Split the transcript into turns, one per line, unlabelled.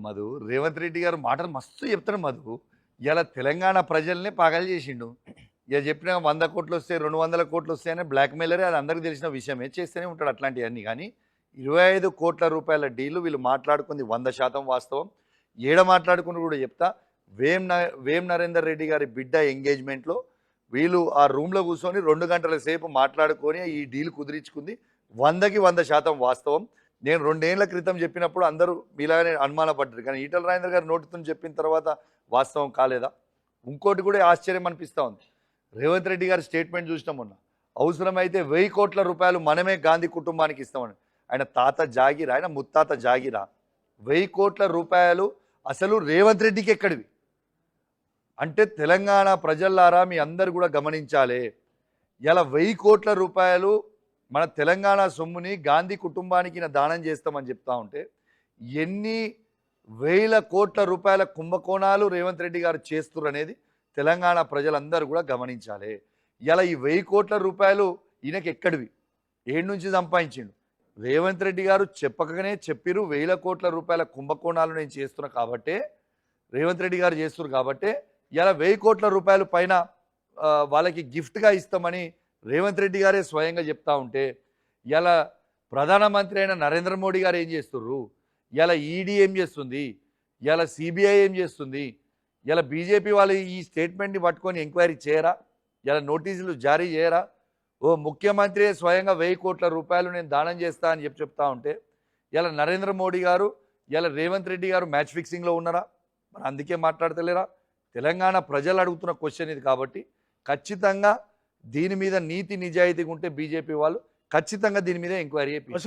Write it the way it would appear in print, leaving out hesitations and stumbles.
మధు రేవంత్ రెడ్డి గారు మాటలు మస్తు చెప్తాడు మధు. ఇలా తెలంగాణ ప్రజల్ని పాగలు చేసిండు. ఇక చెప్పిన 100 కోట్లు వస్తాయి 200 కోట్లు వస్తాయని బ్లాక్ మెయిలరే, అది అందరికీ తెలిసిన విషయమే. చేస్తూనే ఉంటాడు అట్లాంటివన్నీ. కానీ 25 కోట్ల రూపాయల డీలు వీళ్ళు మాట్లాడుకుంది 100% వాస్తవం. ఏడ మాట్లాడుకుని కూడా చెప్తా. వేం నరేందర్ రెడ్డి గారి బిడ్డ ఎంగేజ్మెంట్లో వీళ్ళు ఆ రూమ్లో కూర్చొని 2 గంటల సేపు మాట్లాడుకొని ఈ డీల్ కుదిరించుకుంది 100కి 100% వాస్తవం. నేను 2 ఏళ్ల క్రితం చెప్పినప్పుడు అందరూ మీలాగానే అనుమానపడ్డారు. కానీ ఈటల రాజేందర్ గారు నోటితో చెప్పిన తర్వాత వాస్తవం కాలేదా? ఇంకోటి కూడా ఆశ్చర్యం అనిపిస్తూ ఉంది. రేవంత్ రెడ్డి గారి స్టేట్మెంట్ చూసినాం మొన్న. అవసరమైతే 1000 కోట్ల రూపాయలు మనమే గాంధీ కుటుంబానికి ఇస్తామని. ఆయన తాత జాగిరా, ఆయన ముత్తాత జాగిరా. 1000 కోట్ల రూపాయలు అసలు రేవంత్ రెడ్డికి ఎక్కడివి అంటే తెలంగాణ ప్రజల్లారా మీ అందరు కూడా గమనించాలి. ఇలా 1000 కోట్ల రూపాయలు మన తెలంగాణ సొమ్ముని గాంధీ కుటుంబానికి దానం చేస్తామని చెప్తా ఉంటే ఎన్ని వేల కోట్ల రూపాయల కుంభకోణాలు రేవంత్ రెడ్డి గారు చేస్తున్నారు అనేది తెలంగాణ ప్రజలందరూ కూడా గమనించాలి. ఇలా ఈ 1000 కోట్ల రూపాయలు ఈయనకి ఎక్కడివి, ఏడు నుంచి సంపాదించిండు? రేవంత్ రెడ్డి గారు చెప్పకనే చెప్పిరు 1000 కోట్ల రూపాయల కుంభకోణాలు నేను చేస్తున్నా కాబట్టే, రేవంత్ రెడ్డి గారు చేస్తున్నారు కాబట్టే ఇలా 1000 కోట్ల రూపాయలు పైన వాళ్ళకి గిఫ్ట్గా ఇస్తామని రేవంత్ రెడ్డి గారే స్వయంగా చెప్తా ఉంటే ఇలా ప్రధానమంత్రి అయిన నరేంద్ర మోడీ గారు ఏం చేస్తుర్రు? ఇలా ఈడీ ఏం చేస్తుంది? ఇలా సిబిఐ ఏం చేస్తుంది? ఇలా బీజేపీ వాళ్ళు ఈ స్టేట్మెంట్ని పట్టుకొని ఎంక్వైరీ చేయరా? ఇలా నోటీసులు జారీ చేయరా? ఓ ముఖ్యమంత్రి స్వయంగా 1000 కోట్ల రూపాయలు నేను దానం చేస్తా అని చెప్తా ఉంటే ఇలా నరేంద్ర మోడీ గారు ఇలా రేవంత్ రెడ్డి గారు మ్యాచ్ ఫిక్సింగ్లో ఉన్నారా? మరి అందుకే మాట్లాడతలేరా? తెలంగాణ ప్రజలు అడుగుతున్న క్వశ్చన్ ఇది. కాబట్టి ఖచ్చితంగా దీని మీద నీతి నిజాయితీగా ఉంటే బీజేపీ వాళ్ళు ఖచ్చితంగా దీని మీద ఎంక్వైరీ చేయాలి.